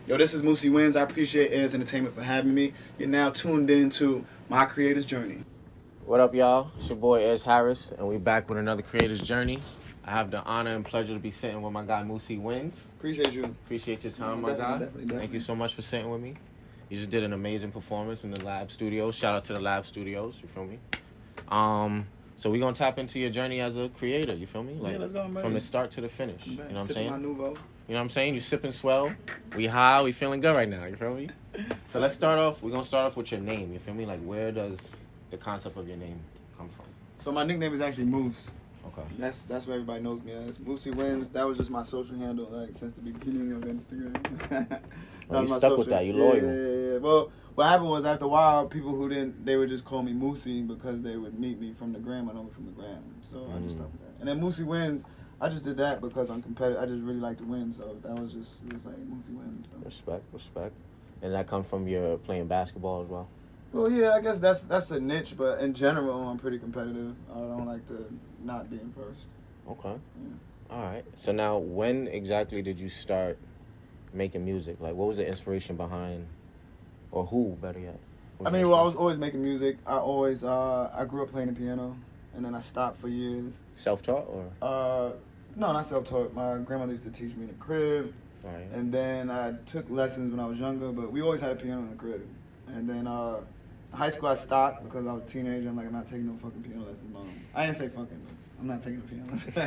Yo, this is Moosie Wins. I appreciate Airs Entertainment for having me. You're now tuned in to My Creator's Journey. What up, y'all? It's your boy, Ez Harris, and we back with another Creator's Journey. I have the honor and pleasure to be sitting with my guy, Moosie Wins. Appreciate you. Appreciate your time, my guy. Definitely. Thank you so much for sitting with me. You just did an amazing performance in the Lab Studios. Shout out to the Lab Studios, you feel me? So we're going to tap into your journey as a creator, you feel me? Like, yeah, let's go, man. From the start to the finish, you know what I'm saying? My nouveau. You know what I'm saying? You sipping swell. We high. We feeling good right now. You feel me? So let's start off. We're going to start off with your name. You feel me? Like, where does the concept of your name come from? So my nickname is actually Moose. Okay. That's what everybody knows me as. Moosie Wins. That was just my social handle, like, since the beginning of Instagram. Oh, you stuck with that. You loyal. Yeah. Well, what happened was after a while, people who didn't, they would just call me Moosie because they would meet me from the gram. I know me from the gram. So I just stuck with that. And then Moosie Wins. I just did that because I'm competitive. I just really like to win, so that was just, it was like Moosie Wins. So. Respect. And that come from your playing basketball as well? Well, yeah, I guess that's a niche, but in general, I'm pretty competitive. I don't like to not be in first. Okay. Yeah. All right. So now, when exactly did you start making music? Like, what was the inspiration behind, or who, better yet? I mean, well, I was always making music. I always, I grew up playing the piano, and then I stopped for years. Self-taught, or? No, not self-taught. My grandmother used to teach me in the crib. Right. And then I took lessons when I was younger, but we always had a piano in the crib. And then in high school I stopped because I was a teenager. I'm like, I'm not taking no fucking piano lessons, Mom. I didn't say fucking, but I'm not taking the piano lessons.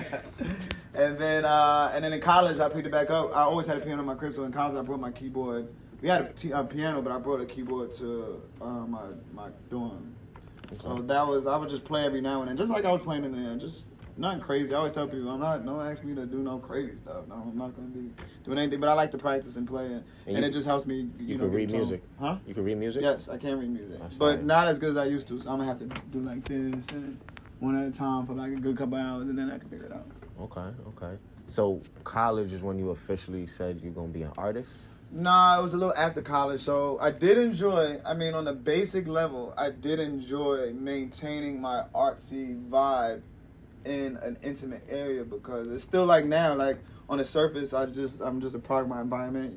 and then in college I picked it back up. I always had a piano in my crib, so in college I brought my keyboard. We had a piano, but I brought a keyboard to my dorm. Okay. So I would just play every now and then, just like I was playing in there, just nothing crazy. I always tell people, don't ask me to do no crazy stuff. No, I'm not going to be doing anything. But I like to practice and play, and it just helps me. You can read music. Huh? You can read music? Yes, I can read music. That's but fine. not as good as I used to. So I'm going to have to do like this and one at a time for like a good couple hours, and then I can figure it out. Okay. So college is when you officially said you're going to be an artist? Nah, it was a little after college. So I did enjoy, on the basic level, I did enjoy maintaining my artsy vibe in an intimate area, because it's still like now, like on the surface, I'm just a product of my environment,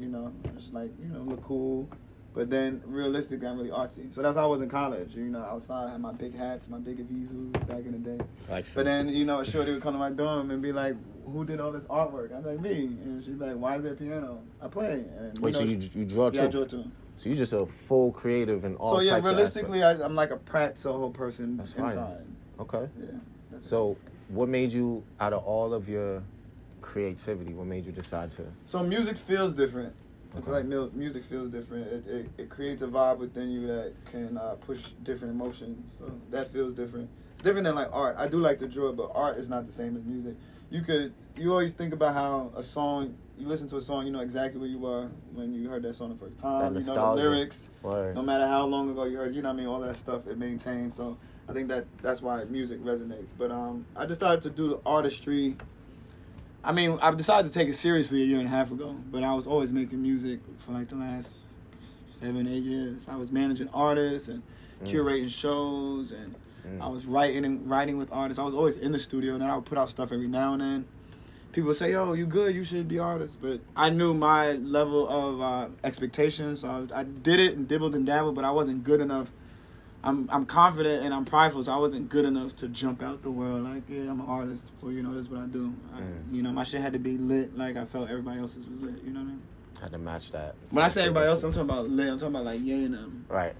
just like, look cool. But then realistically, I'm really artsy. So that's how I was in college. Outside I had my big hats, my big Avizus back in the day. But then, a shorty would come to my dorm and be like, who did all this artwork? I'm like, me. And she'd be like, why is there a piano? I play. And, wait, so you draw too? Yeah, I draw too. So you're just a full creative in all types of realistically, aspects. I'm like a Pratt Soho person. That's fine. Inside. Okay. Yeah. So what made you, out of all of your creativity, what made you decide to? So music feels different. Okay. I feel like music feels different. It creates a vibe within you that can push different emotions. So that feels different. It's different than like art. I do like to draw, but art is not the same as music. You always think about how a song, you listen to a song, you know exactly where you were when you heard that song the first time. You know the lyrics. Word. No matter how long ago you heard, all that stuff, it maintains. So I think that's why music resonates. But I just started to do the artistry. I decided to take it seriously a year and a half ago, but I was always making music for like the last 7-8 years. I was managing artists and curating shows, and I was writing with artists. I was always in the studio, and then I would put out stuff every now and then. People would say, yo, you good, you should be artist. But I knew my level of expectations, so I did it and dibbled and dabbled, but I wasn't good enough. I'm confident and I'm prideful, so I wasn't good enough to jump out the world like, yeah, I'm an artist, for this is what I do. My shit had to be lit like I felt everybody else's was lit, you know what I mean? Had to match that. When I say everybody else, I'm talking about lit, I'm talking about like yeah and them. Right.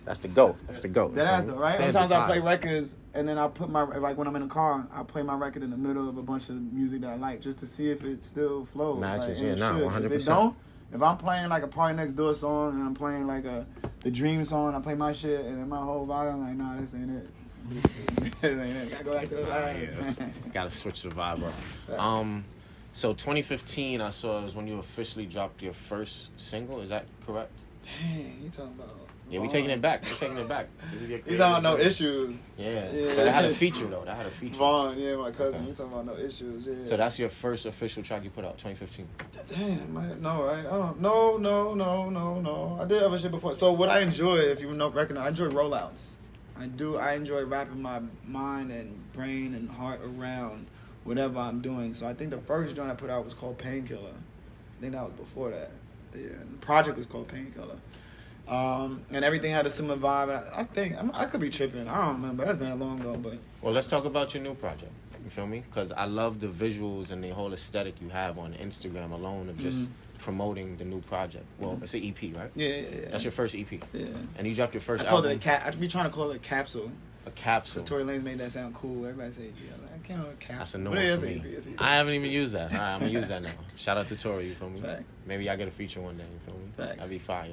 That's the GOAT. That is though, right? Sometimes I play records and then I put like when I'm in a car, I play my record in the middle of a bunch of music that I like just to see if it still flows. Matches, like, 100%. If it don't, if I'm playing like a Party Next Door song and I'm playing like the Dream song, I play my shit and then my whole vibe, I'm like, nah, this ain't it. This ain't it. Gotta go back to the vibe. Gotta switch the vibe up. So 2015, I saw, is when you officially dropped your first single. Is that correct? Dang, you talking about? Yeah, we taking it back. He's talking about no issues. Yeah. But it had a feature though. Vaughn, yeah, my cousin. He talking about no issues. Yeah. So that's your first official track you put out, 2015. Damn, no, right? I don't. No. I did other shit before. So what I enjoy, if you recognize, I enjoy rollouts. I enjoy wrapping my mind and brain and heart around whatever I'm doing. So I think the first joint I put out was called Painkiller. I think that was before that. Yeah, and the project was called Painkiller. And everything had a similar vibe. I think I could be tripping. I don't remember. That's been long ago, but. Well, let's talk about your new project. You feel me? Because I love the visuals and the whole aesthetic you have on Instagram alone of just promoting the new project. Well, it's an EP, right? Yeah. That's your first EP. Yeah. And you dropped your first I called album. I be trying to call it a capsule. A capsule. Because Tory Lanez made that sound cool. Everybody say EP. I'm like, I can't call it a capsule. That's a new But one it is for an me. EP. It's an EP. I haven't even used that. All right, I'm going to use that now. Shout out to Tory, you feel me? Facts. Maybe I get a feature one day, you feel me? Facts. That'd be fire.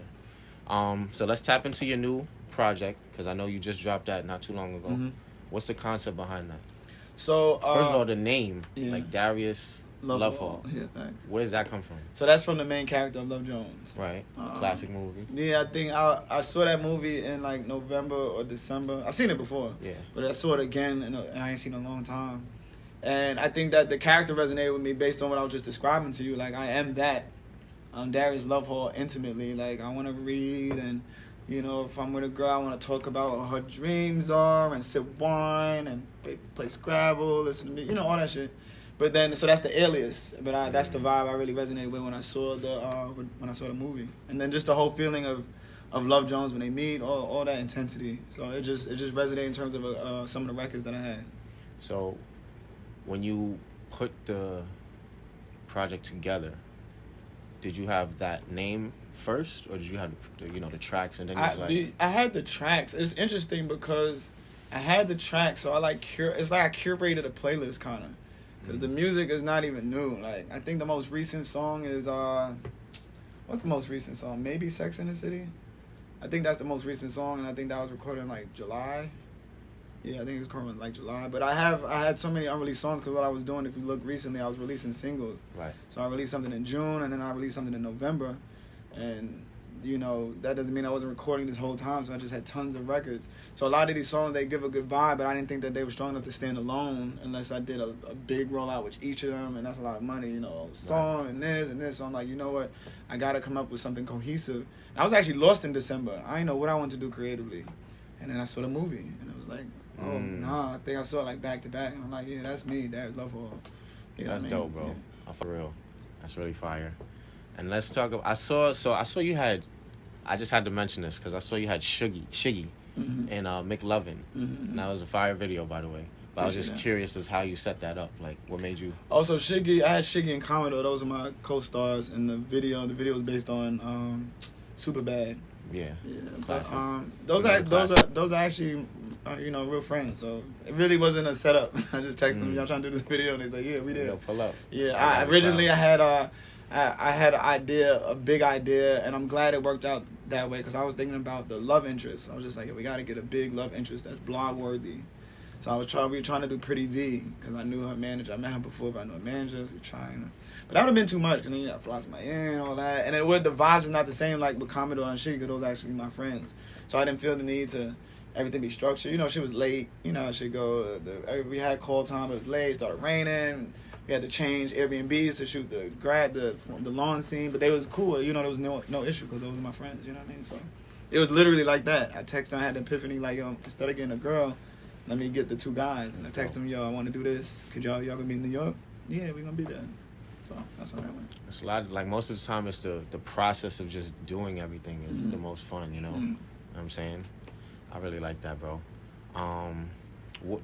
So let's tap into your new project, because I know you just dropped that not too long ago. Mm-hmm. What's the concept behind that? So, First of all, the name, yeah. like Darius Love Hall. Yeah, thanks. Where does that come from? So that's from the main character of Love Jones. Right. Classic movie. Yeah, I think I saw that movie in like November or December. I've seen it before. Yeah. But I saw it again and I ain't seen it in a long time. And I think that the character resonated with me based on what I was just describing to you. Like, I am that. I'm Darius Love Hall intimately. Like, I want to read and, you know, if I'm with a girl, I want to talk about what her dreams are and sip wine and play Scrabble, listen to me, you know, all that shit. But then, so that's the alias. But that's the vibe I really resonated with when I saw the movie. And then just the whole feeling of Love Jones when they meet, all that intensity. So it just resonated in terms of some of the records that I had. So when you put the project together, did you have that name first, or did you have the tracks and then I had the tracks. It's interesting because I had the tracks, so I it's like I curated a playlist kind of, because the music is not even new. Like, I think the most recent song is what's the most recent song? Maybe Sex in the City. I think that's the most recent song, and I think that was recorded in like July. Yeah, I think it was recorded in like July. But I had so many unreleased songs because what I was doing, if you look recently, I was releasing singles. Right. So I released something in June, and then I released something in November. And, you know, that doesn't mean I wasn't recording this whole time, so I just had tons of records. So a lot of these songs, they give a good vibe, but I didn't think that they were strong enough to stand alone unless I did a big rollout with each of them, and that's a lot of money, you know, song right. and this. So I'm like, you know what, I got to come up with something cohesive. And I was actually lost in December. I didn't know what I wanted to do creatively. And then I saw the movie, and it was like, oh, nah, I think I saw it like back to back. And I'm like, yeah, that's me, Darius Love Hall. That's dope, bro. Yeah. For real. That's really fire. And let's talk about, I saw you had, I just had to mention this because I saw you had Shiggy and McLovin. And that was a fire video, by the way. But I was just curious as how you set that up. Like, what made you? Also, Shiggy, I had Shiggy and Commodore. Those are my co-stars in the video. The video was based on Superbad. Yeah. But, those are actually, you know, real friends. So it really wasn't a setup. I just texted them, y'all trying to do this video, and they said, yeah, we did. Yo, pull up. Yeah, originally I had an idea, a big idea, and I'm glad it worked out that way because I was thinking about the love interest. I was just like, we got to get a big love interest that's blog worthy. So we were trying to do Pretty V because I knew her manager. I met her before, but I knew her manager. We were trying. But that would have been too much because then you got Floss in my ear and all that. And the vibes is not the same like with Commodore and she because those actually my friends. So I didn't feel the need to everything be structured. You know, she was late. You know how she go. We had call time. It was late. It started raining. We had to change Airbnbs to shoot the lawn scene. But they was cool. You know, there was no issue because those were my friends. You know what I mean? So it was literally like that. I texted her. I had the epiphany like, yo, instead of getting a girl, let me get the two guys. And I texted them, yo, I want to do this. Could y'all gonna be in New York? Yeah, we gonna be there. So that's how that went. It's a lot. Like most of the time, it's the process of just doing everything is the most fun. You know what I'm saying? I really like that, bro.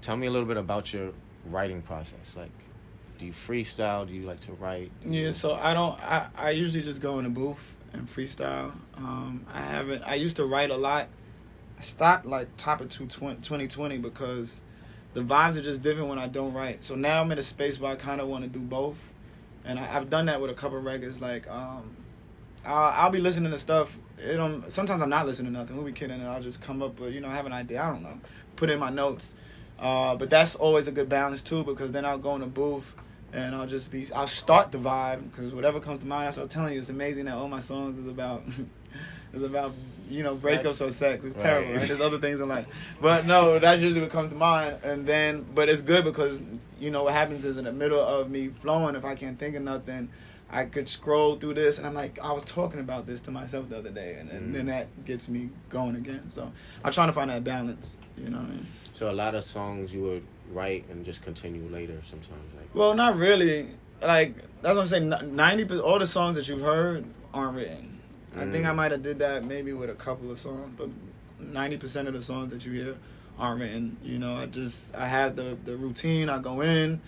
Tell me a little bit about your writing process. Like, do you freestyle? Do you like to write? So I usually just go in the booth and freestyle. I used to write a lot. I stopped like top of 2020 because the vibes are just different when I don't write. So now I'm in a space where I kind of want to do both. And I've done that with a couple of records. Like, I'll be listening to stuff. Sometimes I'm not listening to nothing. Who be kidding? And I'll just come up with, I have an idea. I don't know. Put it in my notes. But that's always a good balance, too, because then I'll go in the booth and I'll start the vibe because whatever comes to mind. That's what I'm telling you. It's amazing that all my songs is about... breakups or sex. It's terrible, right? There's other things in life. But no, that's usually what comes to mind. But it's good because, what happens is in the middle of me flowing, if I can't think of nothing, I could scroll through this and I'm like, I was talking about this to myself the other day. And then that gets me going again. So I'm trying to find that balance, you know what I mean? So a lot of songs you would write and just continue later sometimes? Well, not really. like that's what I'm saying. 90% all the songs that you've heard aren't written. I think I might have did that maybe with a couple of songs, but 90% of the songs that you hear aren't written. You know, I have the routine. I go in,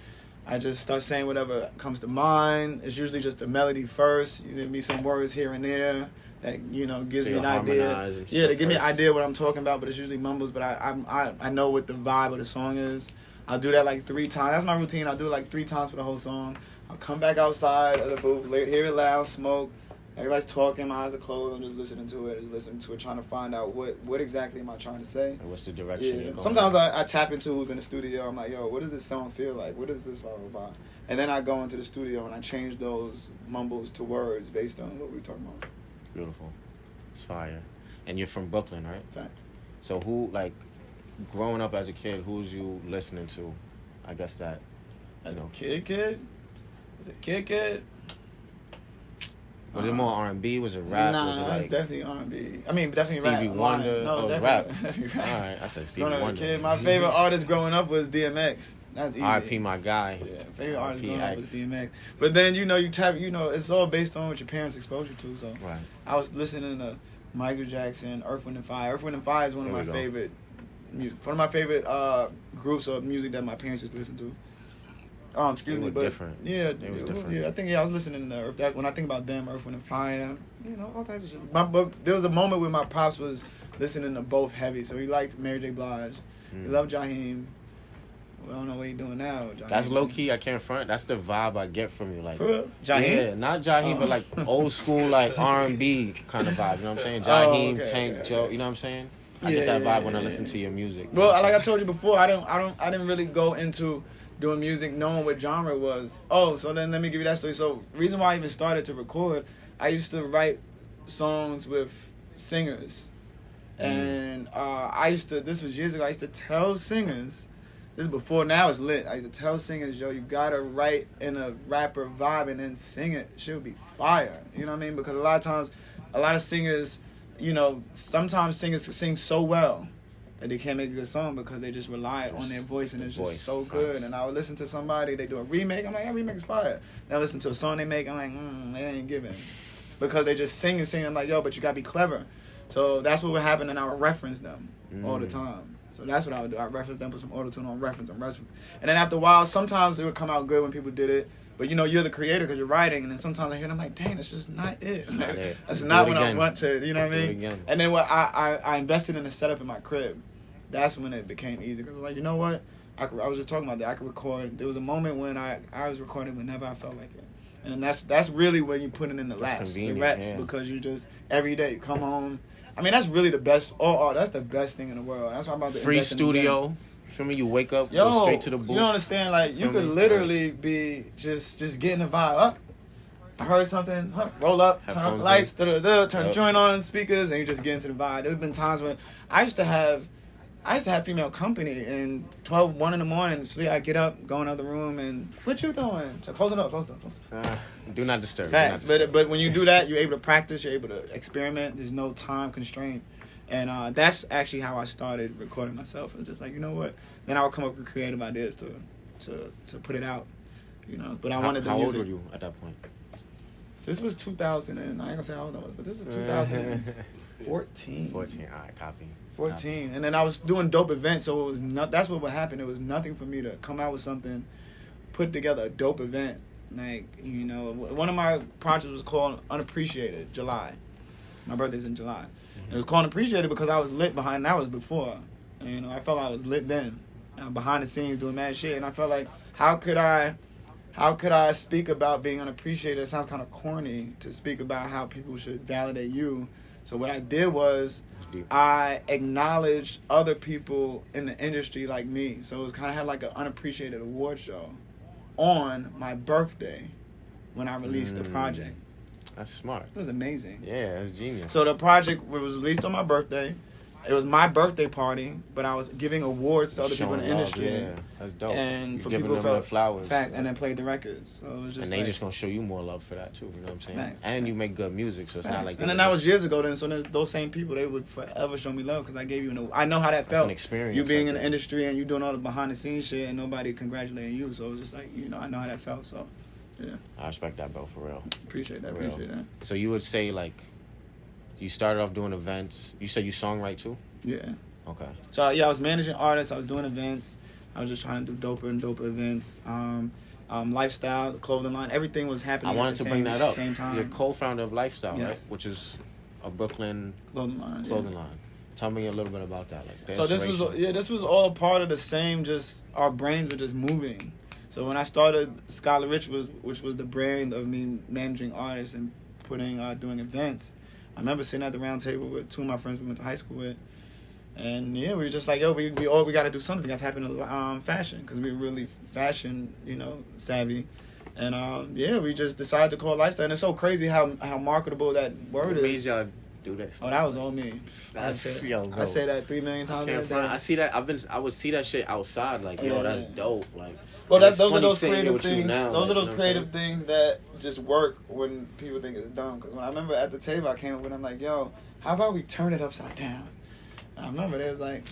I just start saying whatever comes to mind. It's usually just the melody first. You give me some words here and there that, you know, gives me an idea. Yeah, they give me an idea what I'm talking about, but it's usually mumbles. But I know what the vibe of the song is. I'll do that like 3 times. That's my routine. I'll do it like 3 times for the whole song. I'll come back outside of the booth, hear it loud, smoke. Everybody's talking, my eyes are closed. I'm just listening to it, trying to find out what exactly am I trying to say. And what's the direction you're going? Sometimes I tap into who's in the studio. I'm like, yo, what does this song feel like? What is this blah, blah, blah? And then I go into the studio and I change those mumbles to words based on what we're talking about. Beautiful. It's fire. And you're from Brooklyn, right? Facts. So who, like, growing up as a kid, who's you listening to? I guess that, you know. Kid? Was it kid? Was it more R&B? Was it rap? Nah, was it like it's definitely R&B. I mean, definitely Stevie rap. Wonder? No, definitely rap. All right, I said Stevie Wonder. Kid, my favorite artist growing up was DMX. That's easy. R.I.P. my guy. Yeah, favorite artist growing up was X. DMX. But then, you tap, it's all based on what your parents exposed you to. So Right. I was listening to Michael Jackson, Earth, Wind & Fire. Earth, Wind & Fire is one of my favorite music. One of my favorite groups of music that my parents used to listen to. Excuse me, but different. Yeah, It was different. Yeah, I think I was listening to Earth. When I think about them, Earth, Wind & Fire, all types of shit. But there was a moment where my pops was listening to both heavy. So he liked Mary J. Blige. He loved Jaheim. I don't know what he's doing now. Jaheim. That's low key. I can't front. That's the vibe I get from you, like. For real? Jaheim? Yeah, not Jaheim, but like old school, like R&B kind of vibe. You know what I'm saying? Jaheim, okay, Tank, okay. Joe. You know what I'm saying? I get that vibe when I listen to your music. Well, like I told you before, I didn't really go into doing music knowing what genre was. So then let me give you that story. So reason why I even started to record, I used to write songs with singers. And this was years ago, I used to tell singers, this is before now it's lit, I used to tell singers, yo, you gotta write in a rapper vibe and then sing it. Shit would be fire. You know what I mean? Because a lot of times, a lot of singers, sometimes singers sing so well that they can't make a good song because they just rely on their voice and it's just so good. And I would listen to somebody, they do a remake, I'm like, that remake is fire. Then I listen to a song they make, I'm like, they ain't giving. Because they just sing, I'm like, yo, but you gotta be clever. So that's what would happen, and I would reference them all the time. So that's what I would do. I reference them, put some auto-tune on, reference. And then after a while, sometimes it would come out good when people did it. But you're the creator because you're writing, and then sometimes I hear it, I'm like, dang, that's just not it. That's not what I want to, you know what I mean? And then I invested in a setup in my crib. That's when it became easy. Because I was like, you know what? I was just talking about that. I could record. There was a moment when I was recording whenever I felt like it. And that's really when you put it in the laps, the reps, because you just, every day, you come home. I mean, that's really the best. That's the best thing in the world. That's why I'm about to free studio. Feel me? You wake up, yo, go straight to the booth. You don't understand? Like, you could literally be just getting the vibe up. I heard something, roll up, turn up the lights, turn the joint on, speakers, and you just get into the vibe. There's been times when I used to have female company, and 1 in the morning, so I get up, go in the other room, and what you doing? So close it up. Do not disturb. Facts. But when you do that, you're able to practice, you're able to experiment. There's no time constraint. And that's actually how I started recording myself. It was just like, you know what? Then I would come up with creative ideas to put it out. But I wanted the music. How old were you at that point? This was 2000, and I ain't gonna say how old I was, but this is 2014. 14, all right, copy. 14, and then I was doing dope events, so it was that's what would happen. It was nothing for me to come out with something, put together a dope event. Like, one of my projects was called Unappreciated, July. My birthday's in July. Mm-hmm. It was called Unappreciated because I was lit behind, that was before. And, I felt I was lit then, behind the scenes doing mad shit, and I felt like, how could I speak about being unappreciated? It sounds kind of corny to speak about how people should validate you. So what I did was I acknowledged other people in the industry like me. So it was kind of had like an unappreciated award show on my birthday when I released the project. That's smart. It was amazing. Yeah, that's genius. So the project was released on my birthday. It was my birthday party, but I was giving awards to other people in the industry. Yeah, that's dope. And for giving people who them felt flowers. Fact, and then played the records. So it was just and they just gonna show you more love for that too. You know what I'm saying? Thanks. And you make good music, so it's not like. And then that was years ago. Then so those same people, they would forever show me love because I gave you I know how that felt. That's an experience. You being in the industry and you doing all the behind the scenes shit and nobody congratulating you. So it was just like I know how that felt. So Yeah. I respect that, bro, for real. Appreciate that. For real. Appreciate that. So you would say, like, you started off doing events. You said you songwrite too? Yeah. Okay. So yeah, I was managing artists. I was doing events. I was just trying to do doper and doper events. Lifestyle, the clothing line, everything was happening. I wanted to bring that up. Same time. You're co-founder of Lifestyle, Yes. right? Which is a Brooklyn Clothing line. line. Tell me a little bit about that. Like, the So this was all part of the same. Just our brains were just moving. So when I started Scholar Rich, which was the brand of me managing artists and doing events. I remember sitting at the round table with two of my friends we went to high school with, and yeah, we were just like, yo, we got to do something. We got to tap into fashion because we were really fashion, savvy, and yeah, we just decided to call it Lifestyle. And it's so crazy how marketable that word What is. made y'all do that? Oh, that was all me. I say that 3 million times a day. I see that. I would see that shit outside. Like, yo, that's dope. Like. Well, those are those creative things. Now, those are those creative things that just work when people think it's dumb. Because when I remember at the table, I came up with, I'm like, yo, how about we turn it upside down? And I remember they was like,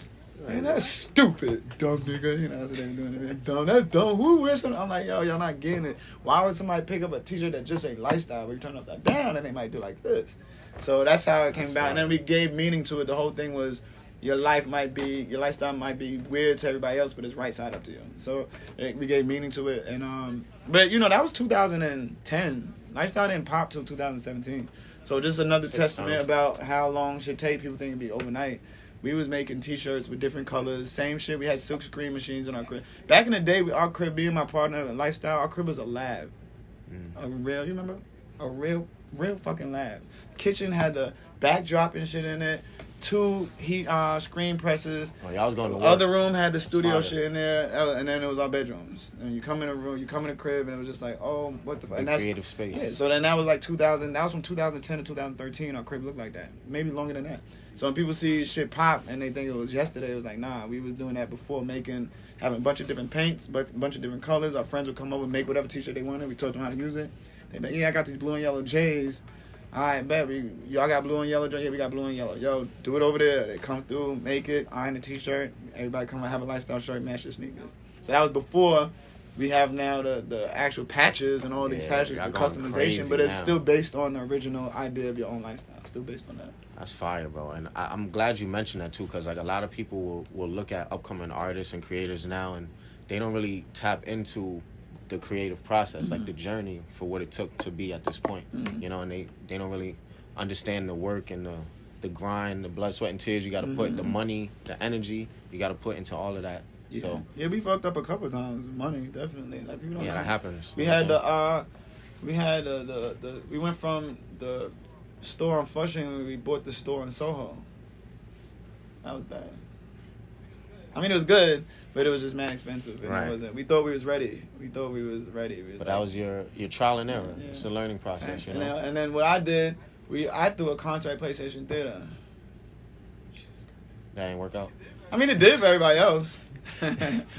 man, that's stupid, dumb nigga. That's what they were doing. They're dumb. That's dumb. Who wish? I'm like, yo, y'all not getting it. Why would somebody pick up a t-shirt that just say Lifestyle, but you turn it upside down and they might do like this? So that's how it came about. And then we gave meaning to it. The whole thing was, your lifestyle might be weird to everybody else, but it's right side up to you. So we gave meaning to it, and but that was 2010. Lifestyle didn't pop till 2017. So just another testament about how long shit take. People think it'd be overnight. We was making T-shirts with different colors, same shit. We had silk screen machines in our crib. Back in the day, our crib, being my partner in Lifestyle, our crib was a lab. You remember? A real fucking lab. Kitchen had the backdrop and shit in it. 2 heat screen presses. Oh, y'all was going to work. Other room had the studio shit in there, and then it was our bedrooms. And you come in a room, you come in a crib, and it was just like, oh, what the fuck? And that's creative space. Yeah. So then that was like 2000. That was from 2010 to 2013. Our crib looked like that, maybe longer than that. So when people see shit pop and they think it was yesterday, it was like, nah, we was doing that before, having a bunch of different paints, a bunch of different colors. Our friends would come over and make whatever t-shirt they wanted. We taught them how to use it. They'd be like, yeah, I got these blue and yellow J's. All right, bet. Y'all got blue and yellow. Yeah, we got blue and yellow. Yo, do it over there. They come through, make it, iron the t-shirt. Everybody come and have a Lifestyle shirt, match your sneakers. So that was before we have now the actual patches and all these patches, the customization, but it's still based on the original idea of your own lifestyle. Still based on that. That's fire, bro. And I'm glad you mentioned that too, because like a lot of people will look at upcoming artists and creators now, and they don't really tap into the creative process, like the journey for what it took to be at this point, and they don't really understand the work and the grind, the blood, sweat, and tears you got to put, the money, the energy you got to put into all of that. Yeah. So we fucked up a couple of times. Money, definitely. Like, people don't know. That happens. We had we went from the store on Flushing and we bought the store in Soho. That was bad. I mean, it was good, but it was just man expensive. And right. It wasn't. We thought we was ready. But that was your trial and error. Yeah. It's a learning process. You know? And then what I did, I threw a concert at PlayStation Theater. That didn't work out? I mean, it did for everybody else.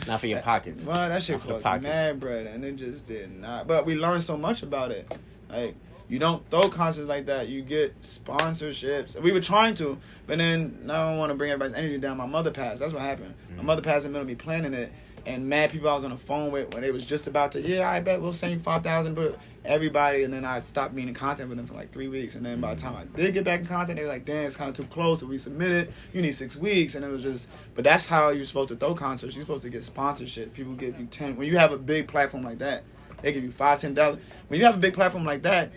Not for your pockets. Well, that shit cost mad bread, and it just did not. But we learned so much about it. Like, you don't throw concerts like that. You get sponsorships. We were trying to, but then now I don't want to bring everybody's energy down. My mother passed. That's what happened. My mother passed in the middle of me planning it, and mad people I was on the phone with when they was just about to, I bet we'll send you 5,000, but everybody, and then I stopped being in contact with them for like 3 weeks, and then by the time I did get back in contact, they were like, damn, it's kind of too close, so we submitted, you need 6 weeks, and it was just, but that's how you're supposed to throw concerts. You're supposed to get sponsorship. People give you 10, when you have a big platform like that, they give you 5,000, 10,000. When you have a big platform like that,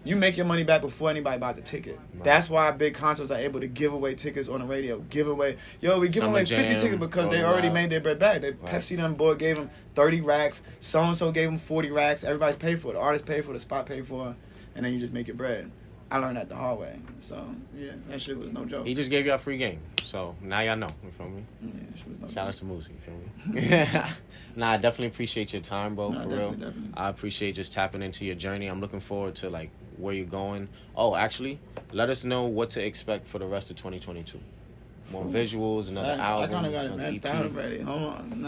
you make your money back before anybody buys a ticket. Right. That's why big concerts are able to give away tickets on the radio. We give away 50 tickets because they already made their bread back. Pepsi done board gave them 30 racks. So-and-so gave them 40 racks. Everybody's paid for it. The artist paid for it. The spot paid for it. And then you just make your bread. I learned that the hard way. So, yeah, that shit was no joke. He just gave y'all a free game. So, now y'all know. You feel me? Yeah, shit was no Shout out to Moosie. You feel me? Nah, I definitely appreciate your time, bro, for real. Definitely. I appreciate just tapping into your journey. I'm looking forward to, like, where you're going. Oh, actually, let us know what to expect for the rest of 2022. More visuals, another album. I kind of got it mapped out already. Hold on.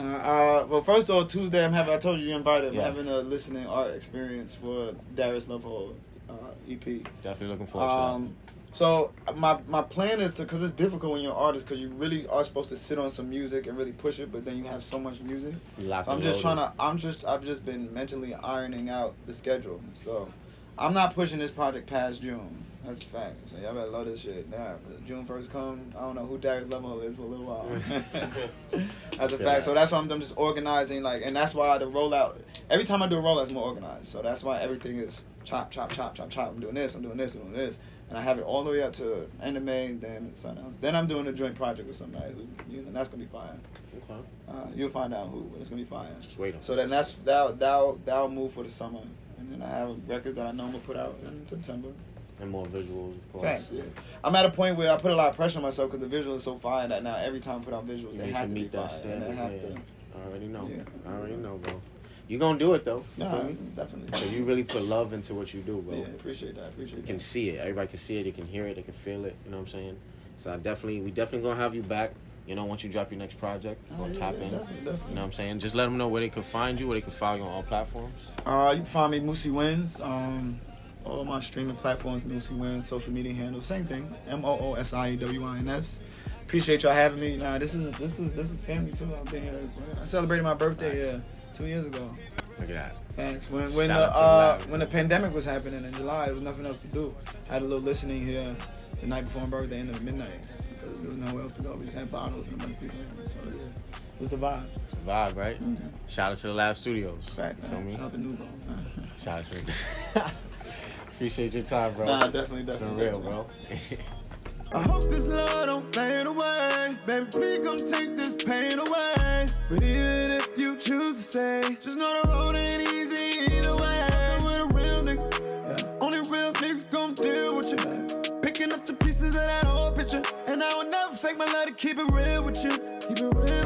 Well, first of all, Tuesday, I told you invited. Yes. I'm having a listening art experience for Darius Love Hole EP. Definitely looking forward to So my plan is to, because it's difficult when you're an artist, because you really are supposed to sit on some music and really push it, but then you have so much music. So I've just been mentally ironing out the schedule. So I'm not pushing this project past June. That's a fact. So y'all better love this shit now. June 1st come, I don't know who Darius Level is for a little while. That's a fact. So that's why I'm just organizing, like, and that's why the rollout, every time I do a rollout, it's more organized. So that's why everything is chop, chop, chop, chop, chop. I'm doing this, I'm doing this, I'm doing this. And I have it all the way up to end of May, then something else. Then I'm doing a joint project with somebody who's, that's gonna be fire. Okay. You'll find out who, but it's gonna be fire. Just wait on. So then that'll move for the summer, and then I have records that I know I'm gonna put out in September. And more visuals, of course. Facts, yeah. I'm at a point where I put a lot of pressure on myself because the visual is so fire that now every time I put out visuals, they have to meet that standard. They have to. I already know. Yeah. I already know, bro. You gonna do it though. No, definitely. So you really put love into what you do, bro. Yeah, appreciate that. You can see it. Everybody can see it. They can hear it. They can feel it. You know what I'm saying? So we definitely gonna have you back. You know, once you drop your next project, go tap in. Definitely. You know what I'm saying? Just let them know where they can find you, where they can follow you on all platforms. You can find me Moosie Wins. All my streaming platforms, Moosie Wins, social media handles, same thing. MOOSIEWINS. Appreciate y'all having me. Nah, this is family too. I've been here. I celebrated my birthday 2 years ago. Look at that. Thanks. When the pandemic was happening in July, there was nothing else to do. I had a little listening here the night before my birthday, end of midnight, because there was nowhere else to go. We just had bottles and a bunch of people. So yeah, it was a vibe. It's a vibe, right? Mm-hmm. Shout out to the Lab Studios. Fact, man. Feel me? Shout out to New Bro. Shout out to the Appreciate your time, bro. Nah, definitely. For real, bro. I hope this love don't fade away. Baby, please come take this pain away. But even if you choose to stay, just know the road ain't easy either way. I'm with a real nigga. Yeah. Only real niggas gon' deal with you. Picking up the pieces of that old picture. And I would never fake my love to keep it real with you. Keep it real.